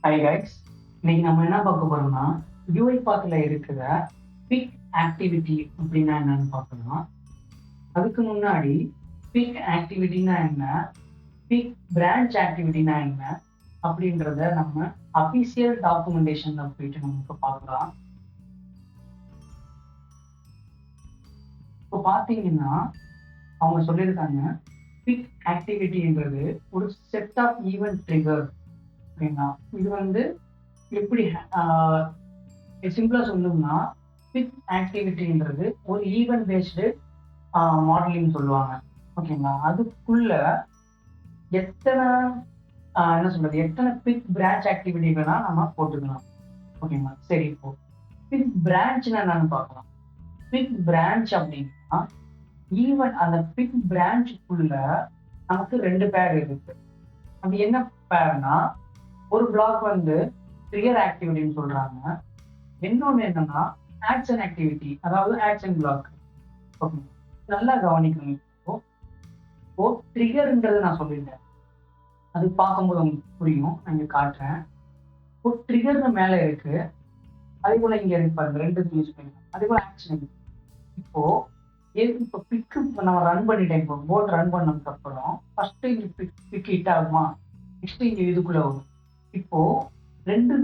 Hi guys, இன்னைக்கு நம்ம என்ன பார்க்க போறோம்னா UiPathல இருக்கிற பிக் ஆக்டிவிட்டி அப்படின்னா என்னன்னு பார்க்கலாம். அதுக்கு முன்னாடி பிக் ஆக்டிவிட்டினா என்ன, பிக் பிரான்ச் ஆக்டிவிட்டினா என்ன அப்படின்றத நம்ம அபிஷியல் டாக்குமெண்டேஷன்ல போயிட்டு நமக்கு பார்க்கலாம். இப்போ பார்த்தீங்கன்னா அவங்க சொல்லியிருக்காங்க, பிக் ஆக்டிவிட்டின்றது ஒரு செட் ஆஃப் ஈவென்ட் ட்ரிகர் அப்படின்னா இது எப்படி சிம்பிளா சொல்லணும்னா பிக் ஆக்டிவிட்டின்றது ஒரு ஈவென்ட் பேஸ்டு மாடலிங் சொல்லுவாங்க. ஓகேங்களா, அதுக்குள்ள எத்தனை என்ன சொல்றது, எத்தனை பிக் பிரான்ச் ஆக்டிவிட்டி வேணா நம்ம போட்டுக்கலாம். ஓகேங்களா, சரி, இப்போ பிக் பிரான்ச்னா என்னன்னு பார்க்கலாம். பிக் பிரான்ச் அப்படின்னா ஈவன் அந்த பிக் பிரான்ச்சுக்குள்ள நமக்கு 2 பேர் இருக்கு. அது என்ன பேர்னா, ஒரு பிளாக் ட்ரிகர் ஆக்டிவிட்டின்னு சொல்றாங்க, இன்னொன்னு என்னன்னா ஆக்ஷன் ஆக்டிவிட்டி, அதாவது ஆக்ஷன் பிளாக். ஓகே, நல்லா கவனிக்கணும். இப்போ ட்ரிகர்ன்றது நான் சொல்லிட்டேன், அது பார்க்கும்போது உங்களுக்கு புரியும், நான் இங்க காட்டுறேன். இப்போ ட்ரிகர்னு மேல இருக்கு, அதே போல இங்க இருக்கு பாருங்க, 2 யூஸ் பண்ணிக்கலாம். அதே போல ஆக்ஷன். இப்போ இப்போ பிக்கு நம்ம ரன் பண்ணிட்டேன், இப்போ போர்ட் ரன் பண்ணதுக்கு அப்புறம் ஃபர்ஸ்ட் இங்க பிக் ஹிட் ஆகுமா, நெக்ஸ்ட் இங்க இதுக்குள்ள வரும். இப்போ ரெண்டு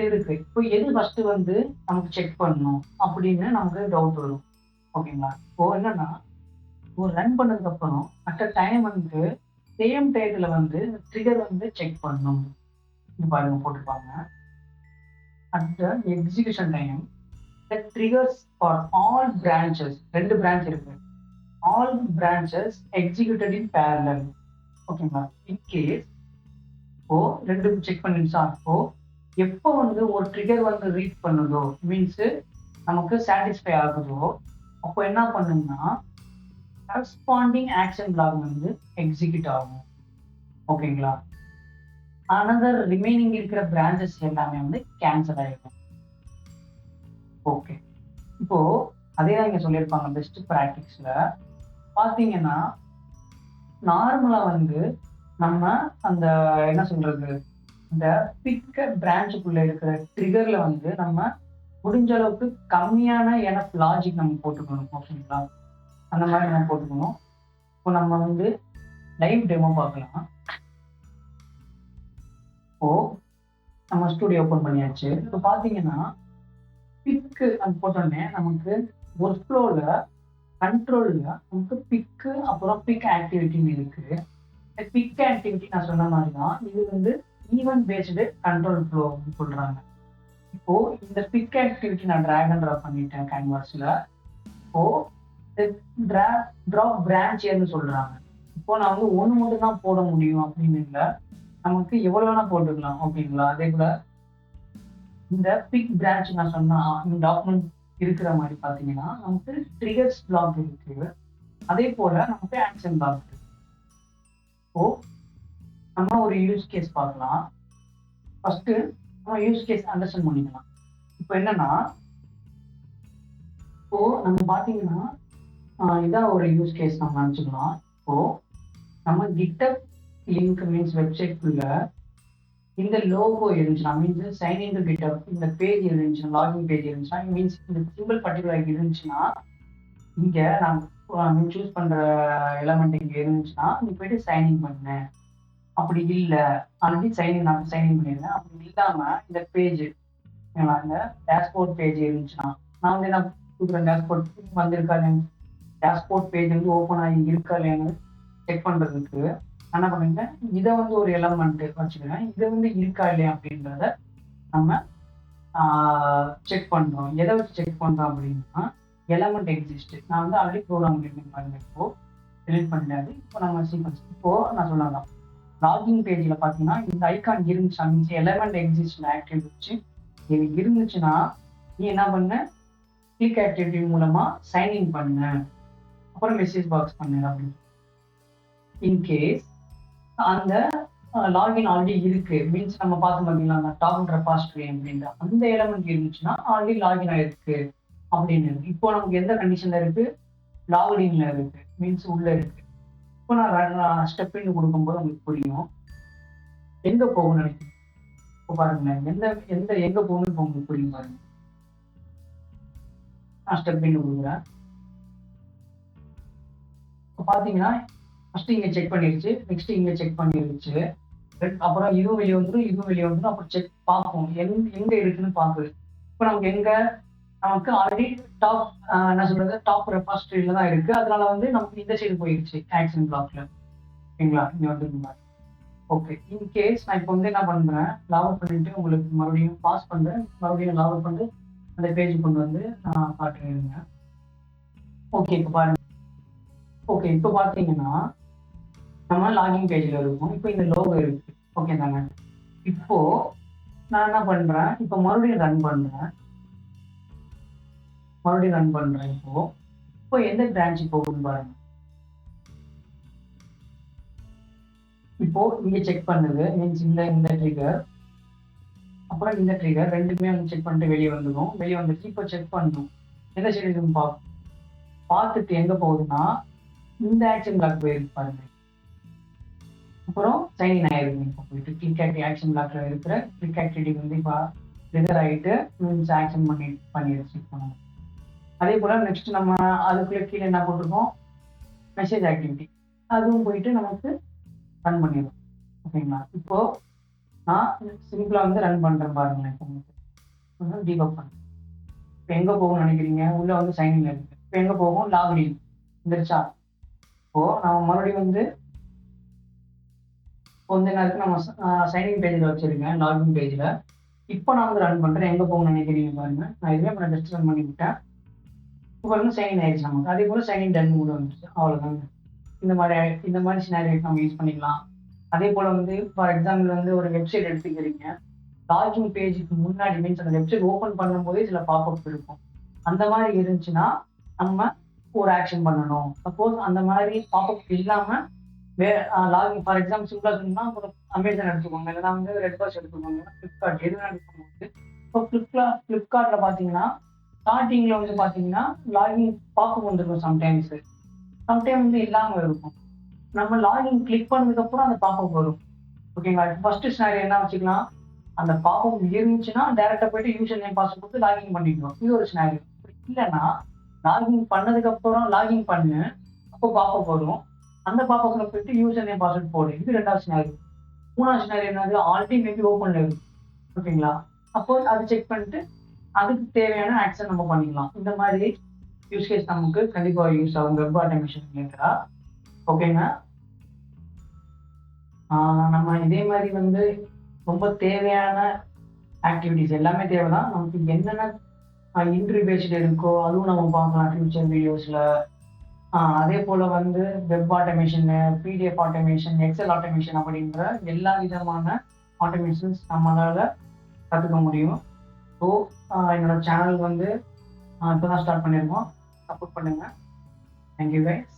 இருக்கு. இப்போ எது ஃபர்ஸ்ட் நமக்கு செக் பண்ணணும் அப்படின்னு நமக்கு டவுட் வரும். ஓகேங்களா, இப்போ என்னன்னா ஒரு ரன் பண்ணதுக்கு அப்புறம் அட் அ டைம் சேம் டயத்துல ட்ரிகர் செக் பண்ணணும். இது பாருங்க போட்டுருப்பாங்க, at the execution time the triggers for all branches, 2 branch இருக்கு, all branches executed in parallel. ஓகேங்களா, இன் கேஸ் இப்போ 2 செக் பண்ணிடுச்சா, இப்போ எப்போ ஒரு ட்ரிகர் ரீச் பண்ணுதோ, மீன்ஸ் நமக்கு சாட்டிஸ்ஃபை ஆகுதோ, அப்போ என்ன பண்ணும்னா கரஸ்பாண்டிங் ஆக்ஷன் பிளாக் எக்ஸிக்யூட் ஆகும். ஓகேங்களா, அனதர் ரிமைனிங் இருக்கிற பிரான்ச்சஸ் எல்லாமே கேன்சல் ஆகிடும். ஓகே, இப்போ அதே தான் இங்க சொல்லியிருப்பாங்க பெஸ்ட் ப்ராக்டிஸ்ல பாத்தீங்கன்னா, நார்மலா நம்ம அந்த என்ன சொல்றது, இந்த பிக் பிரான்ச்சுக்குள்ள இருக்கிற ட்ரிகர்ல நம்ம முடிஞ்ச அளவுக்கு கம்மியான எனஃப் லாஜிக் நம்ம போட்டுக்கணும். ஓகேங்களா, அந்த மாதிரி நம்ம போட்டுக்கணும். இப்போ நம்ம லைவ் டெமோ பார்க்கலாம். இப்போ நம்ம ஸ்டுடியோ ஓப்பன் பண்ணியாச்சு. இப்போ பாத்தீங்கன்னா பிக்கு அது போட்டோடனே நமக்கு ஒர்க்ஃப்ளோல கண்ட்ரோல்ல நமக்கு பிக்கு அப்புறம் பிக் ஆக்டிவிட்டின்னு இருக்கு. பிக் ஆக்டிவிட்டி நான் சொன்ன மாதிரி தான், இது ஈவென்ட் பேஸ்டு கண்ட்ரோல் ஃப்ளோ சொல்றாங்க. இப்போ இந்த பிக் ஆக்டிவிட்டி நான் டிராக் அண்ட் ட்ராப் பண்ணிட்டேன் கேன்வாஸ்ல. இப்போ டிராப் பிரான்ச் சொல்றாங்க. இப்போ நான் ஒன்று மட்டும் தான் போட முடியும் அப்படின்னு இல்லை, நமக்கு எவ்வளவு வேணா போட்டுக்கலாம். ஓகேங்களா, அதே போல இந்த பிக் பிரான்ச் நான் சொன்னா இந்த டாக்குமெண்ட் இருக்கிற மாதிரி பாத்தீங்கன்னா நமக்கு ட்ரிகர்ஸ் பிளாக் இருக்கு, அதே போல நமக்கு ஆக்ஷன் பிளாக் இருக்கு. இப்போ நம்ம ஒரு யூஸ் கேஸ் பார்க்கலாம். ஃபர்ஸ்ட் நம்ம யூஸ் கேஸ் அண்டர்ஸ்டாண்ட் பண்ணிக்கலாம். இப்போ என்னன்னா, இப்போ நம்ம பாத்தீங்கன்னா இதான் ஒரு யூஸ் கேஸ் நம்ம நினைச்சுக்கலாம். இப்போ நம்ம கிட்டப் லிங்க் மீன்ஸ் வெப்சைட்குள்ள இந்த லோகோ இருந்துச்சுன்னா, மீன்ஸ் சைன் இன் டு கிட்டப் இந்த பேஜ் இருந்துச்சுன்னா, லாகின் பேஜ் இருந்துச்சுன்னா, மீன்ஸ் இந்த சிம்பிள் பர்டிகுலர் இருந்துச்சுன்னா, இங்க நான் சூஸ் பண்ற எலமெண்ட் இங்க இருந்துச்சுன்னா நீ போயிட்டு சைன்இன் பண்ணு. அப்படி இல்லை, ஆல்ரெடி சைன்இன் பண்ணிடுறேன். அப்படி இல்லாம இந்த பேஜ், இந்த டேஷ்போர்ட் பேஜ் இருந்துச்சுன்னா, நான் என்ன கொடுக்குறேன், டேஷ்போர்ட் வந்திருக்கா இல்லையா, டேஷ்போர்ட் பேஜ் ஓப்பன் ஆகி இருக்கா இல்லையான்னு செக் பண்றதுக்கு என்ன பண்ணுங்க, இதை ஒரு எலமெண்ட் வச்சுக்கிறேன். இதை இருக்கா இல்லையா அப்படின்றத நம்ம செக் பண்றோம். எதை வச்சு செக் பண்றோம் அப்படின்னா எலமெண்ட் எக்ஸிஸ்ட். நான் ஆல்ரெடி ப்ரோக்ராம் பண்ணேன், இப்போ டெலிட் பண்ணிடாது. இப்போ நம்ம சீக்வன்ஸ் இப்போ நான் சொல்லலாம், லாகின் பேஜ்ல பாத்தீங்கன்னா இந்த ஐகான் இருந்துச்சு, எலமெண்ட் எக்ஸிஸ்ட் ஆக்டிவிட்டி இது இருந்துச்சுன்னா நீ என்ன பண்ண, கிளிக் ஆக்டிவிட்டி மூலமா சைன்இன் பண்ணு, அப்புறம் மெசேஜ் பாக்ஸ் பண்ணு அப்படின்னு. இன்கேஸ் அந்த லாகின் ஆல்ரெடி இருக்கு, மீன்ஸ் நம்ம பார்த்து பார்த்தீங்களா அந்த டாப் ரெபாசிட்டரி அப்படின்ற அந்த எலமெண்ட் இருந்துச்சுன்னா ஆல்ரெடி லாகின் ஆயிருக்கு அப்படின்னு. இப்போ நமக்கு எந்த கண்டிஷன்ல இருக்கு, லாகின்ல இருக்கு, மீன்ஸ் உள்ள இருக்கு. இப்போ நான் ஸ்டெப் இன் கொடுக்கும்போது உங்களுக்கு புரியும் எங்க போகும்னு நினைக்கிறேன். இப்போ பாருங்களேன், எங்க போகணும்னு இப்போ உங்களுக்கு புரியும் பாருங்க. நான் ஸ்டெப் இன் கொடுக்குறேன். இப்போ பார்த்தீங்கன்னா ஃபர்ஸ்ட் இங்க செக் பண்ணிருச்சு, நெக்ஸ்ட் இங்க செக் பண்ணிருச்சு, அப்புறம் இதுவும் வெளியே வந்துடும், இதுவும் வெளியே வந்துடும். அப்புறம் செக் பார்ப்போம் எங்க இருக்குன்னு பார்க்குது. இப்போ நமக்கு ஆல்ரெடி டாப் என்ன சொல்றது, டாப் ரெபாசிட்டரியில தான் இருக்கு. அதனால வந்து நமக்கு இந்த சைடு போயிருச்சு ஆக்ஷன் பிளாக்ல. ஓகேங்களா, இங்க வந்துருங்க. ஓகே, இன் கேஸ் நான் இப்போ வந்து என்ன பண்றேன், லாக் அவுட் பண்ணிட்டு உங்களுக்கு மறுபடியும் பாஸ் பண்றேன், மறுபடியும் லாக் அவுட் பண்ணிட்டு அந்த பேஜ் கொண்டு வந்து காட்டுறேங்க. ஓகே, இப்போ பாருங்க. ஓகே, இப்போ பார்த்தீங்கன்னா நம்ம லாகின் பேஜ்ல இருக்கும். இப்போ இந்த லோகோ இருக்கு. ஓகே தாங்க. இப்போ நான் என்ன பண்றேன், இப்போ மறுபடியும் ரன் பண்றேன். இப்போ எந்த பிரான்ச் போகுதுன்னு பாருங்க. இப்போ இங்க செக் பண்ணுது, மீன்ஸ் இந்த ட்ரிகர், அப்புறம் இந்த ட்ரிகர் ரெண்டுமே வந்து செக் பண்ணிட்டு வெளியே வந்துடும். வெளியே வந்துட்டு இப்போ செக் பண்ணணும் எந்த சைடு இருக்குன்னு பார்த்துட்டு எங்க போகுதுன்னா இந்த ஆக்ஷன் பிளாக் போயிருக்கு பாருங்க. அப்புறம் சைன் ஆயிருக்கு. இப்போ போயிட்டு கிளிக் ஆக்டி ஆக்ஷன் பிளாக்ல இருக்கிற கிளிக் ஆக்டிவிட்டி வந்து இப்போ ட்ரிகர் ஆகிட்டு மீன்ஸ் ஆக்ஷன் பண்ணிடுச்சு. அதே போல நெக்ஸ்ட் நம்ம அதுக்குள்ள கீழே என்ன போட்டிருக்கோம், மெசேஜ் ஆக்டிவிட்டி, அதுவும் போயிட்டு நமக்கு ரன் பண்ணிடும். ஓகேங்களா, இப்போ நான் சிம்பிளா வந்து ரன் பண்றேன் பாருங்களேன். இப்போ டீபக் பண்ணுறேன். இப்போ எங்க போகும்னு நினைக்கிறீங்க, உள்ள வந்து சைன்இன் இருக்கு. இப்போ எங்க போகும், லாகின் வந்துருச்சா. இப்போ நம்ம மறுபடியும் வந்து என்ன இருக்கு, நம்ம சைன்இன் பேஜ்ல வச்சிருக்கேன், லாகின் பேஜ்ல. இப்போ நான் வந்து ரன் பண்றேன். எங்க போகணும்னு நினைக்கிறீங்க பாருங்க. நான் இதுவே ஜஸ்ட் ரன் பண்ணி விட்டேன். இப்போ வந்து சைன்இன் ஆயிடுச்சு நமக்கு. அதே போல சைன்இன் டன் கூட வந்துச்சு. அவ்வளவுதாங்க. இந்த மாதிரி சினாரியோ நம்ம யூஸ் பண்ணிக்கலாம். அதே போல வந்து ஃபார் எக்ஸாம்பிள் வந்து ஒரு வெப்சைட் எடுத்துக்கிறீங்க, லாகின் பேஜுக்கு முன்னாடி மீன்ஸ் அந்த வெப்சைட் ஓப்பன் பண்ணும்போதே சில பாப்அப் இருக்கும். அந்த மாதிரி இருந்துச்சுன்னா நம்ம ஒரு ஆக்ஷன் பண்ணணும். சப்போஸ் அந்த மாதிரி பாப்அப் இல்லாம லாகின் ஃபார் எக்ஸாம்பிள் சிம்பிளா சொன்னா ஒரு அமேசான் எடுத்துக்கோங்க, இல்லைன்னா வந்து ரெட் பஸ் எடுத்துக்கோங்க, ஃப்ளிப்கார்ட் எது எடுக்கும்போது இப்போ ஃப்ளிப்கார்ட்ல பாத்தீங்கன்னா ஸ்டார்டிங்ல வந்து பாத்தீங்கன்னா லாகின் பாப்அப் வந்துருக்கும். சம்டைம் வந்து இல்லாம இருக்கும். நம்ம லாகின் கிளிக் பண்ணதுக்கு அப்புறம் அந்த பாப்அப் வரும். ஓகேங்களா, ஃபர்ஸ்ட் ஸ்னாரி என்ன வச்சுக்கலாம், அந்த பாப்அப் இருந்துச்சுன்னா டைரக்டா போயிட்டு யூசர் நேம் பாஸ்வேர்ட் கொடுத்து லாகின் பண்ணிக்கணும். இது ஒரு ஸ்னாரி. இல்லைன்னா லாகின் பண்ணதுக்கு அப்புறம் லாகின் பண்ணு, அப்போ பாப்அப் வரும். அந்த பாப்அப்ல போயிட்டு யூசர் நேம் பாஸ்வேர்ட் போடு. இது ரெண்டாவது ஸ்னாரி. மூணாவது ஸ்னாரி என்னது, ஆல்ரெடி மேபி ஓப்பன்ல இருக்கு. ஓகேங்களா, அப்போ அதை செக் பண்ணிட்டு அதுக்கு தேவையான ஆக்ஷன் நம்ம பண்ணிக்கலாம். இந்த மாதிரி யூஸ் கேஸ் நமக்கு கண்டிப்பா யூஸ் ஆகும் வெப் ஆட்டோமேஷன் ரிலேட்டடா. ஓகேங்க, நம்ம இதே மாதிரி வந்து ரொம்ப தேவையான ஆக்டிவிட்டிஸ் எல்லாமே தேவைதான். நமக்கு என்னென்ன இன்டர்வியூ பேஸ்டு இருக்கோ அதுவும் நம்ம பார்க்கலாம் ஃபியூச்சர் வீடியோஸ்ல. அதே போல வந்து web automation, PDF automation, Excel automation அப்படின்ற எல்லா விதமான ஆட்டோமேஷன்ஸ் நம்மளால கற்றுக்க முடியும். ஸோ என்னோட சேனல் வந்து இப்போதான் ஸ்டார்ட் பண்ணியிருக்கோம். சப்போர்ட் பண்ணுங்க. Thank you guys.